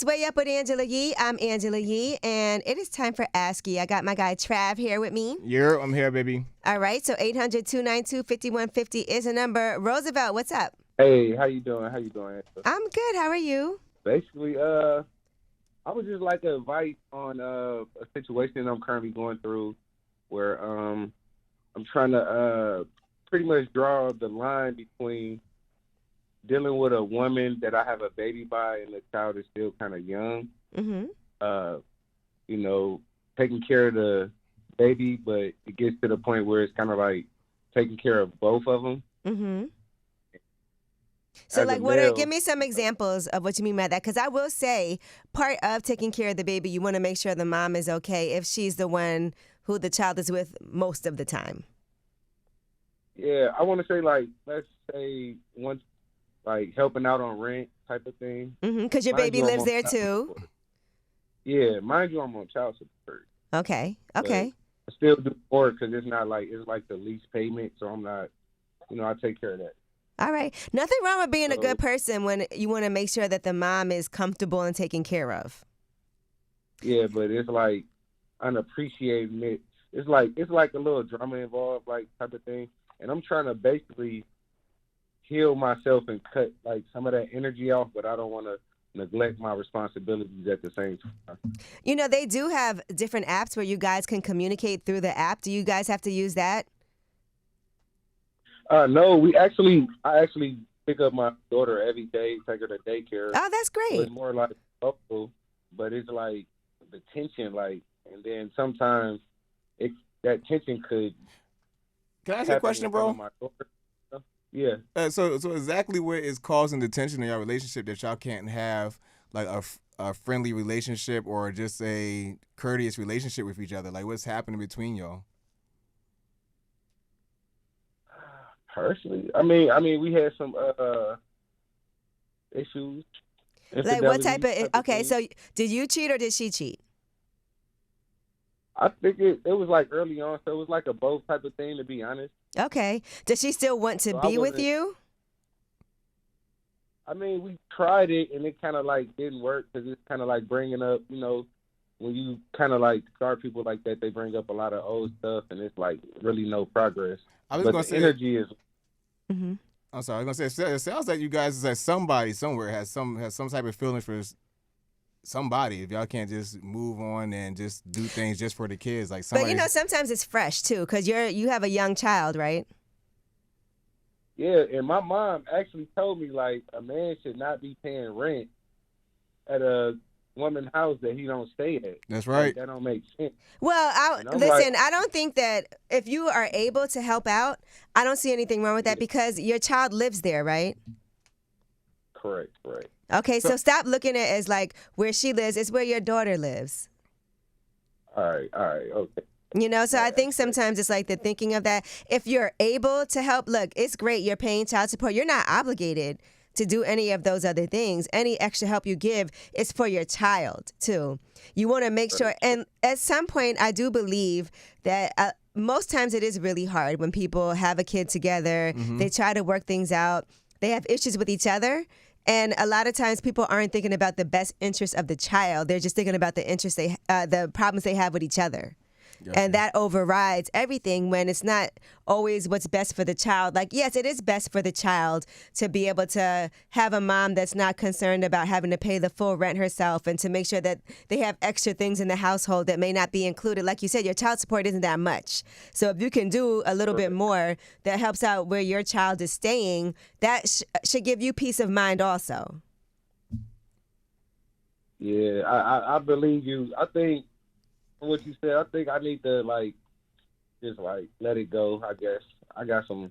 It's Way Up with Angela Yee. I'm Angela Yee, and it is time for Ask Yee. I got my guy Trav here with me. Yeah, I'm here, baby. All right, so 800-292-5150 is a number. Roosevelt, what's up? Hey, how you doing? I'm good. How are you? Basically, I would just like advice on a situation I'm currently going through where I'm trying to pretty much draw the line between dealing with a woman that I have a baby by and the child is still kind of young. Mm-hmm. Taking care of the baby, but it gets to the point where it's kind of like taking care of both of them. Mm-hmm. So, give me some examples of what you mean by that. Because I will say, part of taking care of the baby, you want to make sure the mom is okay if she's the one who the child is with most of the time. Yeah, I want to say, like, let's say once, like, helping out on rent type of thing. Because your baby lives there, too. Yeah, mind you, I'm on child support. Okay. I still do more because it's like the lease payment, so I'm not, I take care of that. All right. Nothing wrong with being a good person when you want to make sure that the mom is comfortable and taken care of. Yeah, but it's like unappreciated. It's like a little drama involved, like type of thing. And I'm trying to basically heal myself and cut like some of that energy off, but I don't want to neglect my responsibilities at the same time. They do have different apps where you guys can communicate through the app. Do you guys have to use that? No, I actually pick up my daughter every day, take her to daycare. Oh, that's great. So it's more like local, but it's like the tension, like, and then sometimes that tension could. Can I ask you a question, bro? Yeah. So exactly what is causing the tension in your relationship that y'all can't have like a friendly relationship or just a courteous relationship with each other? Like, what's happening between y'all? Personally, I mean, we had some issues. Like what type of? Okay, things. so did you cheat or did she cheat? I think it was like early on, so it was like a both type of thing, to be honest. Okay. Does she still want to be with you? I mean, we tried it, and it kind of like didn't work because it's kind of like bringing up, when you kind of like start people like that, they bring up a lot of old stuff, and it's like really no progress. I was gonna say energy is. Mm-hmm. I'm sorry. I was gonna say it sounds like you guys that somebody somewhere has some type of feeling for somebody. If y'all can't just move on and just do things just for the kids, like somebody. But sometimes it's fresh too, because you have a young child, right? Yeah, and my mom actually told me like a man should not be paying rent at a woman's house that he don't stay at. That's right. Like, that don't make sense. Well, listen, I don't think that if you are able to help out, I don't see anything wrong with that because your child lives there, right? Correct. Okay, so stop looking at it as like where she lives. It's where your daughter lives. All right, okay. So I think sometimes it's like the thinking of that. If you're able to help, look, it's great. You're paying child support. You're not obligated to do any of those other things. Any extra help you give is for your child, too. You want to make sure. And at some point, I do believe that most times it is really hard when people have a kid together. Mm-hmm. They try to work things out. They have issues with each other. And a lot of times people aren't thinking about the best interest of the child. They're just thinking about the problems they have with each other. Gotcha. And that overrides everything when it's not always what's best for the child. Like, yes, it is best for the child to be able to have a mom that's not concerned about having to pay the full rent herself and to make sure that they have extra things in the household that may not be included. Like you said, your child support isn't that much. So if you can do a little bit more that helps out where your child is staying, that should give you peace of mind also. Yeah, I believe you. I think what you said, I think I need to just let it go. I guess I got some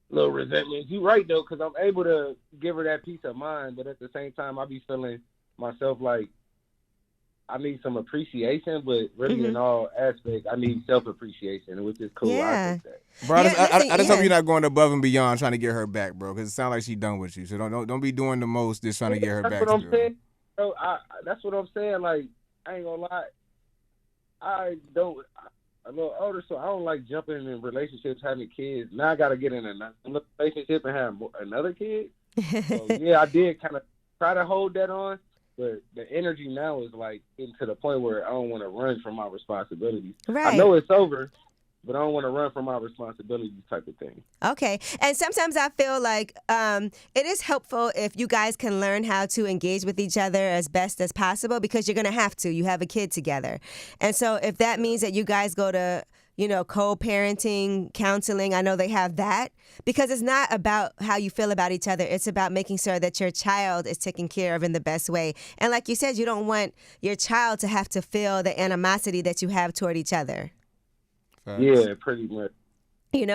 little resentment. You're right though, because I'm able to give her that peace of mind, but at the same time, I be feeling myself like I need some appreciation, but really in all aspects, I need self-appreciation, which is cool. Yeah. I think that. Bro, I just hope you're not going above and beyond trying to get her back, bro, because it sounds like she's done with you. So don't be doing the most just trying to get her back. That's what I'm saying. Bro, that's what I'm saying. Like, I ain't gonna lie. I'm a little older, so I don't like jumping in relationships, having kids. Now I got to get in another relationship and have another kid. So, yeah, I did kind of try to hold that on, but the energy now is like getting to the point where I don't want to run from my responsibilities. Right. I know it's over, but I don't want to run from my responsibilities type of thing. Okay. And sometimes I feel like it is helpful if you guys can learn how to engage with each other as best as possible, because you're going to have to. You have a kid together. And so if that means that you guys go to, co-parenting, counseling, I know they have that, because it's not about how you feel about each other. It's about making sure that your child is taken care of in the best way. And like you said, you don't want your child to have to feel the animosity that you have toward each other. Facts. Yeah, pretty much.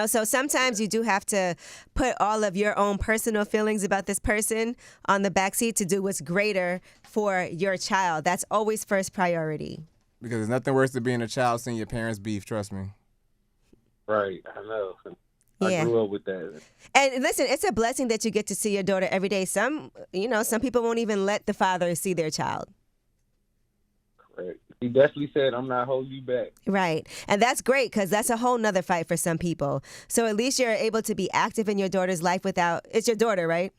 So sometimes you do have to put all of your own personal feelings about this person on the backseat to do what's greater for your child. That's always first priority. Because there's nothing worse than being a child seeing your parents beef, trust me. Right, I know. Yeah. I grew up with that. And listen, it's a blessing that you get to see your daughter every day. Some people won't even let the father see their child. Correct. He definitely said, I'm not holding you back. Right. And that's great, because that's a whole nother fight for some people. So at least you're able to be active in your daughter's life without, it's your daughter, right?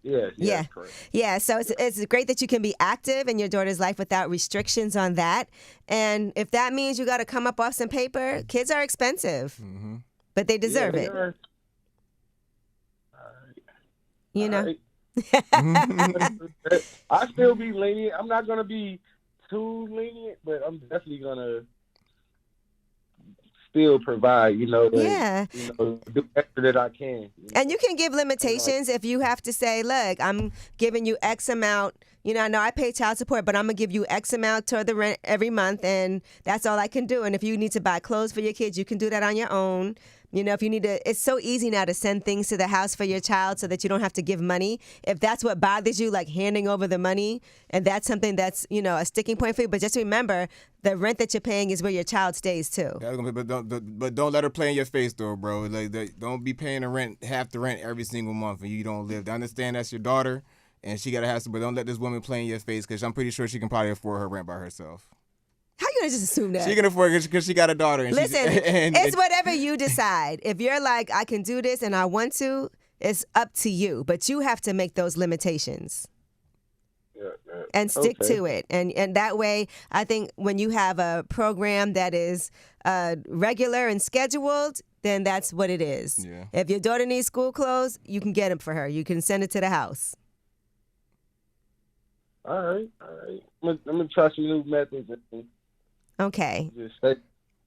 Yeah. Correct. Yeah, so it's great that you can be active in your daughter's life without restrictions on that. And if that means you got to come up off some paper, kids are expensive, but they deserve it. All Right. I still be lenient. I'm not going to be too lenient, but I'm definitely going to still provide, Yeah. do extra that I can. And you can give limitations if you have to say, look, I'm giving you X amount. I know I pay child support, but I'm going to give you X amount toward the rent every month, and that's all I can do. And if you need to buy clothes for your kids, you can do that on your own. If you need to, it's so easy now to send things to the house for your child so that you don't have to give money. If that's what bothers you, like handing over the money, and that's something that's, a sticking point for you. But just remember, the rent that you're paying is where your child stays too. But don't let her play in your face, though, bro. Like, don't be paying half the rent every single month and you don't live. I understand that's your daughter and she got to have some, but don't let this woman play in your face, because I'm pretty sure she can probably afford her rent by herself. How you gonna just assume that? She can afford it because she got a daughter. And listen, it's whatever you decide. If you're like, I can do this and I want to, it's up to you. But you have to make those limitations. Yeah. And stick to it. And that way, I think when you have a program that is regular and scheduled, then that's what it is. Yeah. If your daughter needs school clothes, you can get them for her. You can send it to the house. All right. I'm going to try some new methods. Okay. Just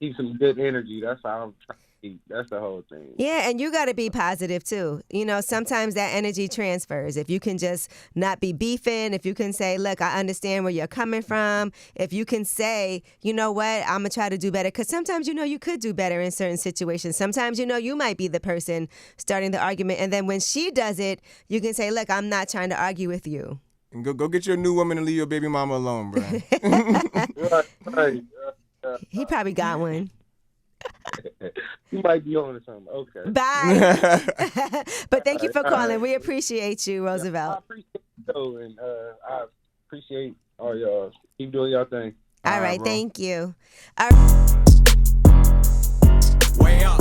keep some good energy. That's how I'm trying to keep. That's the whole thing. Yeah, and you got to be positive too. Sometimes that energy transfers. If you can just not be beefing, if you can say, look, I understand where you're coming from. If you can say, you know what, I'm going to try to do better. Because sometimes, you could do better in certain situations. Sometimes, you might be the person starting the argument. And then when she does it, you can say, look, I'm not trying to argue with you. And go get your new woman and leave your baby mama alone, bro. Right. He probably got one. You might be on to something. Okay. Bye. But thank you for calling. We appreciate you, Roosevelt. I appreciate you, though, and I appreciate all y'all. Keep doing y'all thing. All right, bro. thank you. Way up.